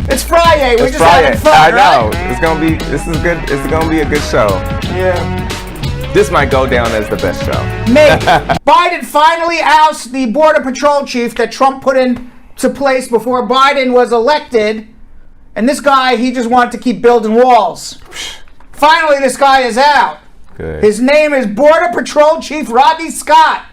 It's Friday. We're It's just Friday. having fun, I right? know. It's gonna be. This is good. It's gonna be a good show. Yeah. This might go down as the best show. Maybe. Biden finally ousts the Border Patrol chief that Trump put into place before Biden was elected. And this guy, he just wanted to keep building walls. Finally, this guy is out. Good. His name is Border Patrol Chief Rodney Scott.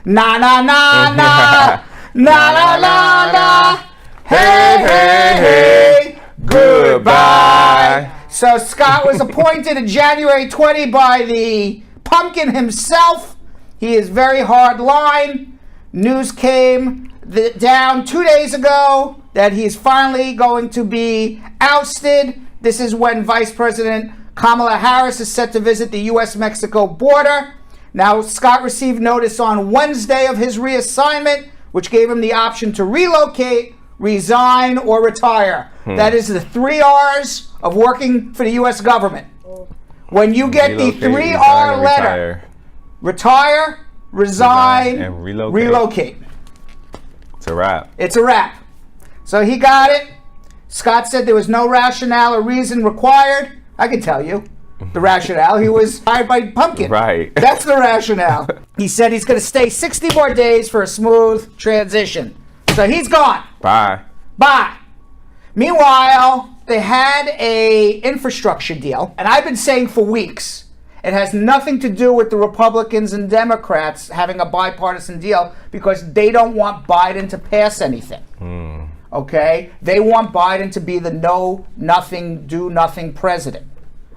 Na na na na. Na na na na. Hey, hey, hey. Goodbye. So Scott was appointed in January 20 by the pumpkin himself. He is very hard line. News came down 2 days ago that he's finally going to be ousted. This is when Vice President Kamala Harris is set to visit the U.S.-Mexico border. Now, Scott received notice on Wednesday of his reassignment, which gave him the option to relocate, resign, or retire. That is the 3 R's of working for the U.S. government. When you get Relocate, the 3 resign, R and letter, retire, resign, and relocate. It's a wrap. It's a wrap. So he got it. Scott said there was no rationale or reason required. I can tell you the rationale. He was hired by Pumpkin. Right. That's the rationale. He said he's going to stay 60 more days for a smooth transition. So he's gone. Bye. Bye. Meanwhile, they had a infrastructure deal, and I've been saying for weeks, it has nothing to do with the Republicans and Democrats having a bipartisan deal because they don't want Biden to pass anything. Okay? They want Biden to be the know nothing, do nothing president.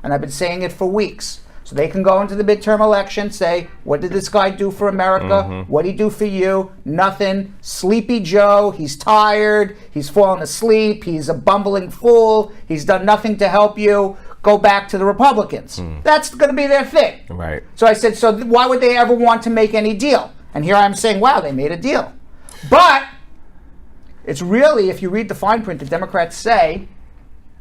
And I've been saying it for weeks. So they can go into the midterm election, say, what did this guy do for America? What did he do for you? Nothing. Sleepy Joe, he's tired, he's fallen asleep, he's a bumbling fool, he's done nothing to help you. Go back to the Republicans. That's going to be their thing. Right. So I said, so why would they ever want to make any deal? And here I'm saying, wow, they made a deal. But it's really, if you read the fine print, the Democrats say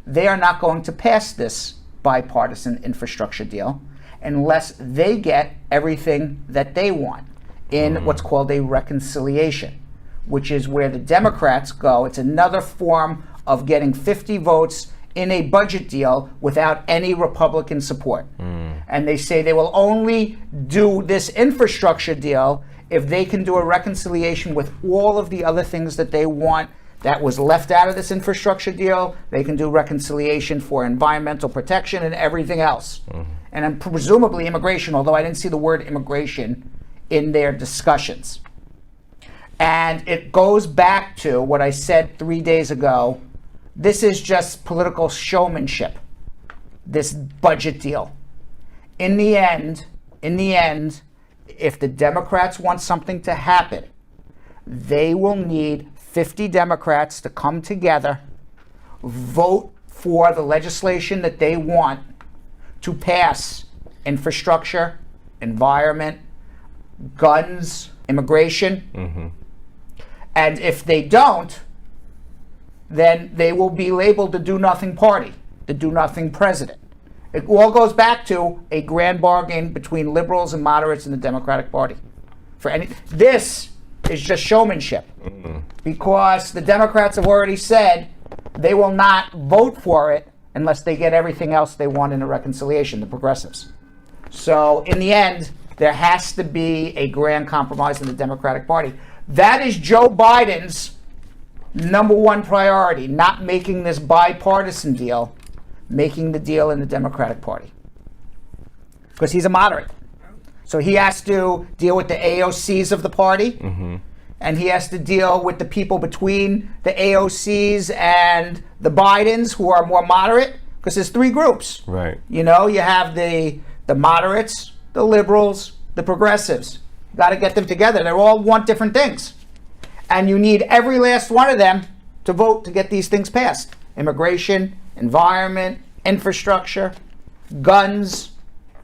they are not going to pass this bipartisan infrastructure deal unless they get everything that they want in what's called a reconciliation, which is where the Democrats go. It's another form of getting 50 votes in a budget deal without any Republican support. And they say they will only do this infrastructure deal if they can do a reconciliation with all of the other things that they want that was left out of this infrastructure deal. They can do reconciliation for environmental protection and everything else. And presumably immigration, although I didn't see the word immigration in their discussions. And it goes back to what I said 3 days ago. This is just political showmanship, this budget deal. In the end, if the Democrats want something to happen, they will need 50 Democrats to come together, vote for the legislation that they want to pass infrastructure, environment, guns, immigration. And if they don't, then they will be labeled the do-nothing party, the do-nothing president. It all goes back to a grand bargain between liberals and moderates in the Democratic Party. This is just showmanship because the Democrats have already said they will not vote for it unless they get everything else they want in a reconciliation, the progressives. So in the end, there has to be a grand compromise in the Democratic Party. That is Joe Biden's number one priority, not making this bipartisan deal, making the deal in the Democratic Party. Because he's a moderate. So he has to deal with the AOCs of the party, and he has to deal with the people between the AOCs and the Bidens who are more moderate, because there's 3 groups. Right. You know, you have the moderates, the liberals, the progressives. You got to get them together. They all want different things. And you need every last one of them to vote to get these things passed. Immigration, environment, infrastructure, guns,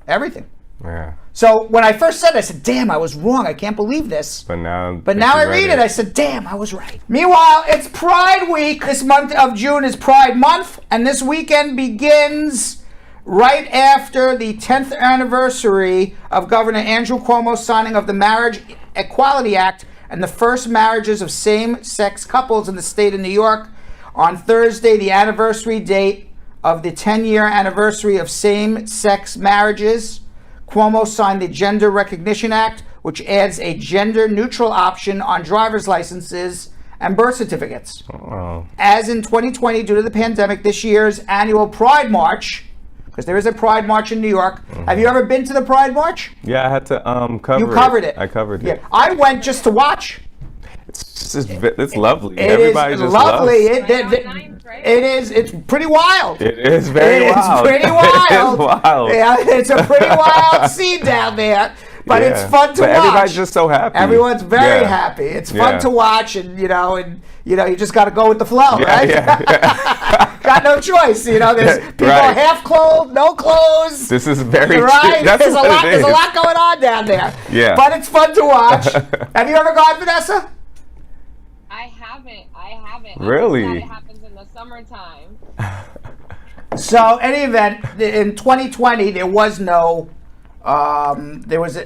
everything. Yeah. So when I first said it, I said, damn, I was wrong. I can't believe this. But now I read it, I said, damn, I was right. Meanwhile, it's Pride Week. This month of June is Pride Month. And this weekend begins right after the 10th anniversary of Governor Andrew Cuomo's signing of the Marriage Equality Act and the first marriages of same-sex couples in the state of New York On Thursday, the anniversary date of the 10-year anniversary of same-sex marriages, Cuomo signed the Gender Recognition Act, which adds a gender-neutral option on driver's licenses and birth certificates. Oh. As in 2020, due to the pandemic, this year's annual Pride March, because there is a Pride March in New York. Have you ever been to the Pride March? Yeah, I had to cover it. You covered it. I covered it. Yeah, I went just to watch. It's lovely. Everybody just lovely. loves It is. It's pretty wild. It is very wild. It's pretty wild. It is wild. Yeah, it's a pretty wild scene down there. But it's fun to watch. Everybody's just so happy. Everyone's very happy. It's fun to watch, and you just got to go with the flow, right? Yeah. Got no choice. There's people half clothed, no clothes. This is very right. That's There's a lot going on down there. Yeah. But it's fun to watch. Have you ever gone, Vanessa? I haven't. Really? I think that it happens in the summertime. So, any event, in 2020, there was no. There was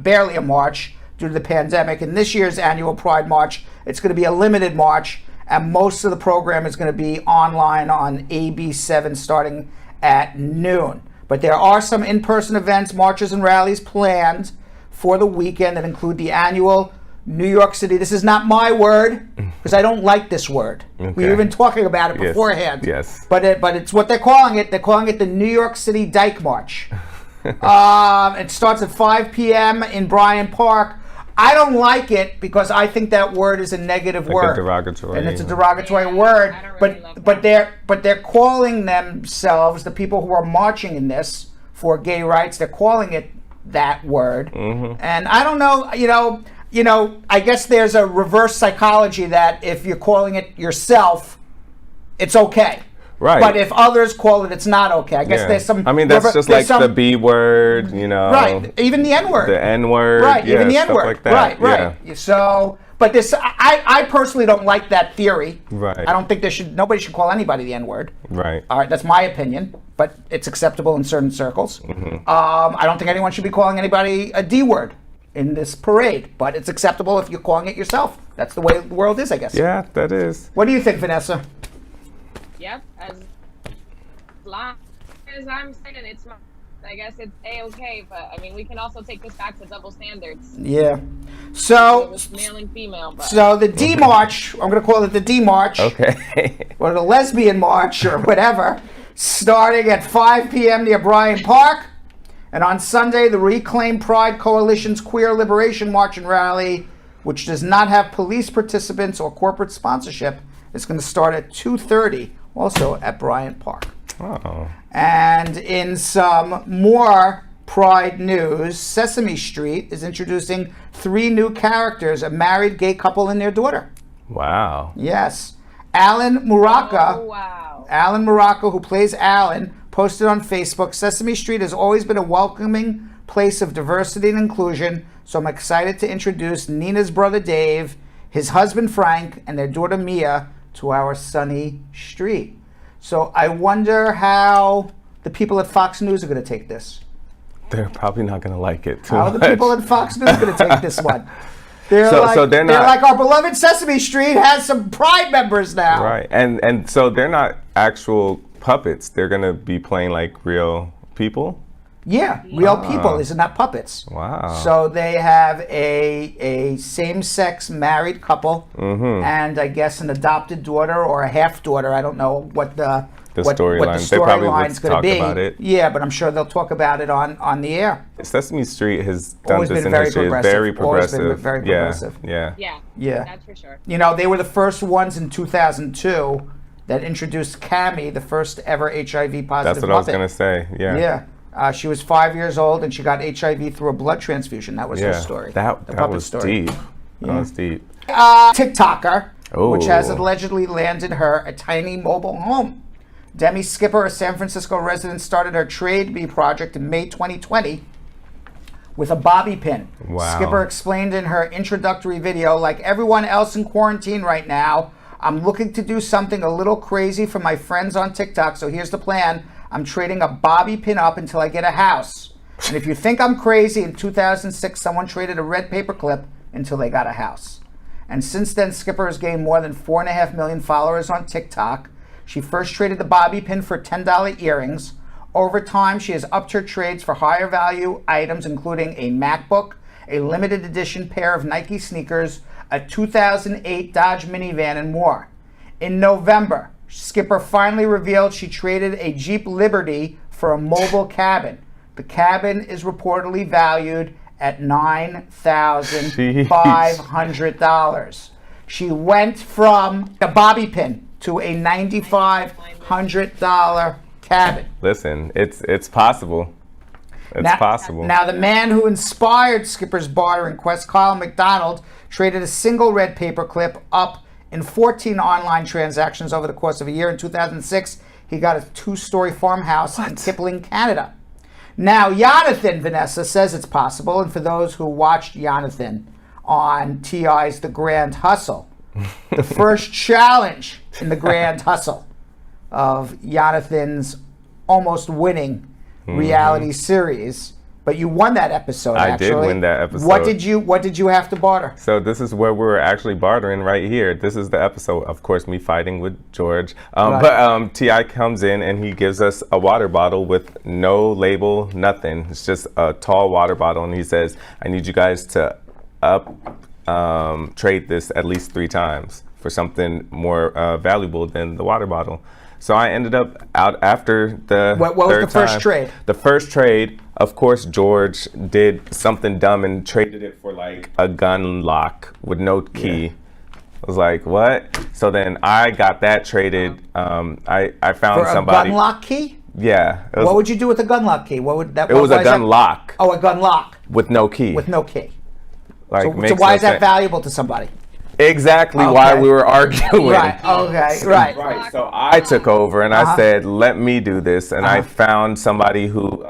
barely a march due to the pandemic. In this year's annual Pride March, it's going to be a limited march, and most of the program is going to be online on AB7 starting at noon. But there are some in-person events, marches, and rallies planned for the weekend that include the annual New York City. This is not my word because I don't like this word. Okay. We've been talking about it beforehand. Yes. But it's what they're calling it. They're calling it the New York City Dyke March. It starts at 5 p.m. in Bryant Park. I don't like it because I think that word is a negative word. A derogatory. And it's a derogatory word. I don't really like But they're calling themselves, the people who are marching in this for gay rights, they're calling it that word. Mm-hmm. And I don't know, I guess there's a reverse psychology that if you're calling it yourself, it's okay. Right. But if others call it, it's not okay. I guess there's some. I mean, that's just like the B word, Right. Even the N word. The N word. Right. Yeah, even the N stuff word. like that. Right. Yeah. So, but this, I personally don't like that theory. Right. I don't think nobody should call anybody the N word. Right. All right. That's my opinion, but it's acceptable in certain circles. Mm-hmm. I don't think anyone should be calling anybody a D word in this parade, but it's acceptable if you're calling it yourself. That's the way the world is, I guess. Yeah, that is. What do you think, Vanessa? Yep. As long as I'm saying I guess it's A-okay, but I mean, we can also take this back to double standards. Yeah. So, With male and female, but so the D March, I'm going to call it the D March. Okay. Or the Lesbian March or whatever, starting at 5 p.m. near Bryant Park. And on Sunday, the Reclaim Pride Coalition's Queer Liberation March and Rally, which does not have police participants or corporate sponsorship, is going to start at 2:30, also at Bryant Park. Oh. And in some more Pride news, Sesame Street is introducing 3 new characters, a married gay couple and their daughter. Wow. Yes. Alan Muraoka. oh, wow. Alan Muraoka, who plays Alan, posted on Facebook, Sesame Street has always been a welcoming place of diversity and inclusion, so I'm excited to introduce Nina's brother Dave, his husband Frank, and their daughter Mia to our sunny street. So I wonder how the people at Fox News are going to take this. They're probably not going to like it too How are much. the people at Fox News going to take this one? They're they're not like, our beloved Sesame Street has some Pride members now. Right. And so they're not actual puppets. They're going to be playing like real people. Yeah, real people. These are not puppets. Wow. So they have a same-sex married couple, and I guess an adopted daughter or a half-daughter. I don't know what the storyline. They probably would storyline's going to talk be. about it. Yeah, but I'm sure they'll talk about it on the air. Sesame Street has done Always this been in very history. It's progressive. very Always been progressive. very progressive. Yeah. Yeah. Yeah. That's for sure. You know, they were the first ones in 2002 that introduced Cammie, the first ever HIV positive That's what I was Muppet. going to say. Yeah. Yeah. She was 5 years old and she got HIV through a blood transfusion. That was her story. That puppet was story. deep. That was deep. TikToker, which has Ooh. allegedly landed her a tiny mobile home. Demi Skipper, a San Francisco resident, started her Trade Me project in May 2020 with a bobby pin. Wow. Skipper explained in her introductory video, like everyone else in quarantine right now, I'm looking to do something a little crazy for my friends on TikTok, so here's the plan. I'm trading a bobby pin up until I get a house. And if you think I'm crazy, in 2006, someone traded a red paperclip until they got a house. And since then, Skipper has gained more than 4.5 million followers on TikTok. She first traded the bobby pin for $10 earrings. Over time, she has upped her trades for higher value items, including a MacBook, a limited edition pair of Nike sneakers, a 2008 Dodge minivan, and more. In November, Skipper finally revealed she traded a Jeep Liberty for a mobile cabin. The cabin is reportedly valued at $9,500. She went from a bobby pin to a $9,500 cabin. Listen, it's possible. It's possible. Now, the man who inspired Skipper's bartering quest, Kyle McDonald, traded a single red paperclip up in 14 online transactions over the course of a year. In 2006, he got a 2-story farmhouse in Kipling, Canada. Now, Jonathan, Vanessa, says it's possible, and for those who watched Jonathan on T.I.'s The Grand Hustle, the first challenge in The Grand Hustle of Jonathan's almost winning reality series, but you won that episode. I did win that episode. What did you have to barter? So this is where we're actually bartering right here. This is the episode, of course, me fighting with George. But T.I. comes in and he gives us a water bottle with no label, nothing. It's just a tall water bottle, and he says, "I need you guys to trade this at least 3 times for something more valuable than the water bottle." So I ended up out after the What was the first trade? The first trade, of course, George did something dumb and traded it for like a gun lock with no key. I was like, what? So then I got that traded. I found somebody. A gun lock key? Yeah. What would you do with a gun lock key? What would that? It was a gun lock. Oh, a gun lock with no key. With no key. Like, so why is that valuable to somebody? Exactly why we were arguing. Right, okay, right. Right, so I took over and I said, let me do this. And I found somebody who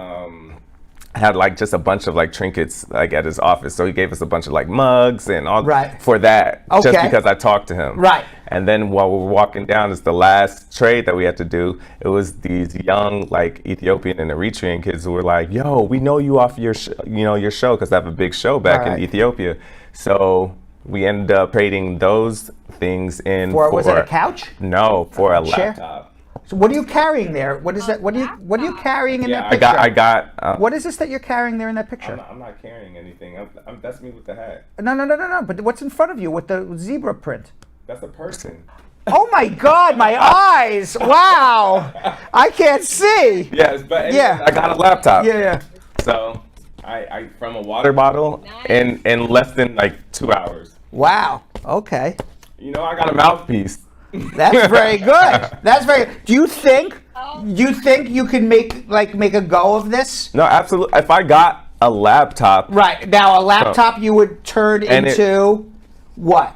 had like just a bunch of like trinkets like at his office. So he gave us a bunch of like mugs and all for that, just because I talked to him. Right. And then while we were walking down, it's the last trade that we had to do. It was these young like Ethiopian and Eritrean kids who were like, yo, we know you off your, your show, because I have a big show back in Ethiopia. So we ended up trading those things in for was it a couch? No, for a chair? laptop. So what are you carrying there? What is that? What are you carrying in that picture? I got. What is this that you're carrying there in that picture? I'm not carrying anything. That's me with the hat. No. But what's in front of you with the zebra print? That's a person. Oh my God, my eyes! Wow, I can't see. Yes, but anyway, I got a laptop. Yeah. So I from a water bottle in less than like 2 hours. Wow. Okay. I got a mouthpiece. That's very good. That's very. Do you think you can make a go of this? No, absolutely. If I got a laptop. Right. Now a laptop you would turn into what?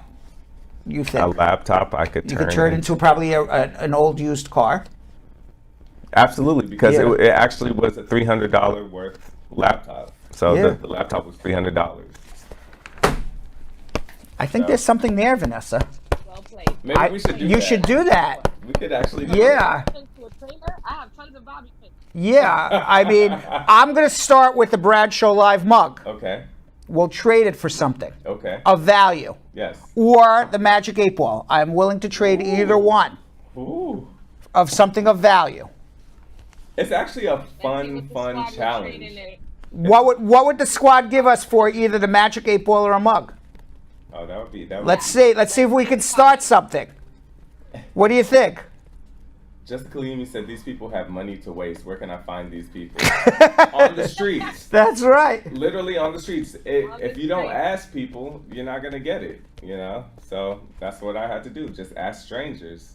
You think? A laptop I could turn. You could turn into probably an old used car. Absolutely, because it actually was a $300 worth laptop. So the laptop was $300. I think there's something there, Vanessa. Well played. Maybe we should do that. You should do that. We could actually do that. I have tons of bobby pins. Yeah, I mean, I'm going to start with the Bradshaw Live mug. Okay. We'll trade it for something. Okay. Of value. Yes. Or the Magic 8 Ball. I'm willing to trade either one. Ooh. Of something of value. It's actually a fun challenge. What would the squad give us for either the Magic 8 Ball or a mug? Oh, that would be. Let's see if we can start something. What do you think? Just Kalimi said these people have money to waste. Where can I find these people? On the streets. That's right. Literally on the streets. If you don't ask people, you're not gonna get it. So that's what I had to do. Just ask strangers.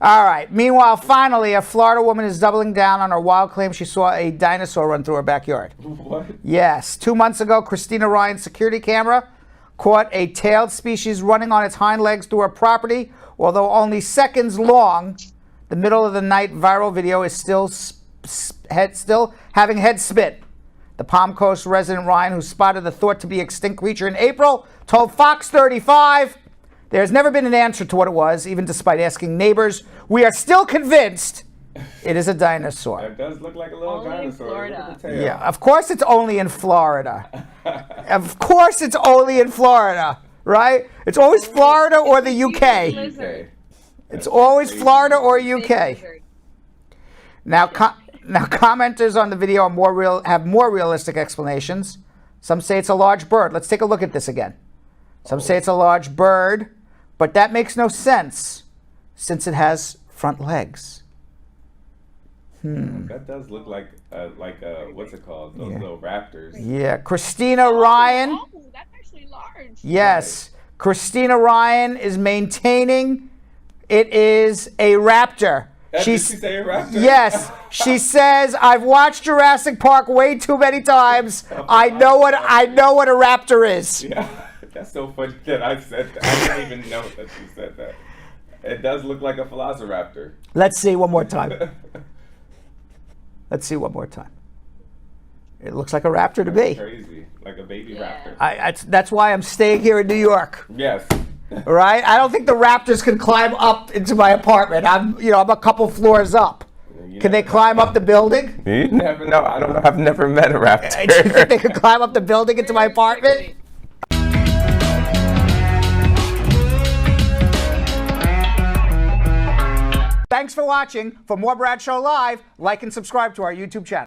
All right. Meanwhile, finally, a Florida woman is doubling down on her wild claim she saw a dinosaur run through her backyard. What? Yes. 2 months ago, Cristina Ryan's security camera caught a tailed species running on its hind legs through her property. Although only seconds long, the middle of the night viral video is still having head spin. The Palm Coast resident Ryan, who spotted the thought to be extinct creature in April, told Fox 35, "There's never been an answer to what it was, even despite asking neighbors. We are still convinced It is a dinosaur. It does look like a little Only in dinosaur. Look Florida. at the tail. Yeah, of course it's only in Florida. Of course it's only in Florida, right? It's always Florida or the UK. Lizard. It's always Florida or Big UK. lizard. Now commenters on the video are have more realistic explanations. Some say it's a large bird. Let's take a look at this again. Some say it's a large bird, but that makes no sense since it has front legs. That does look like what's it called? Those little raptors. Yeah, Cristina Ryan. Oh, that's actually large. Yes, Cristina Ryan is maintaining it is a raptor. Did she say a raptor? Yes, she says, I've watched Jurassic Park way too many times. I know what a raptor is. Yeah, that's so funny that I said that. I didn't even know that you said that. It does look like a velociraptor. Let's see one more time. Let's see one more time. It looks like a raptor to me. Crazy, like a baby Yeah. raptor. That's why I'm staying here in New York. Yes. Right? I don't think the raptors can climb up into my apartment. I'm a couple floors up. Can they climb up the building? You never know. I don't know. I've never met a raptor. Do you think they could climb up the building into my apartment? Thanks for watching. For more Bradshaw Live, like and subscribe to our YouTube channel.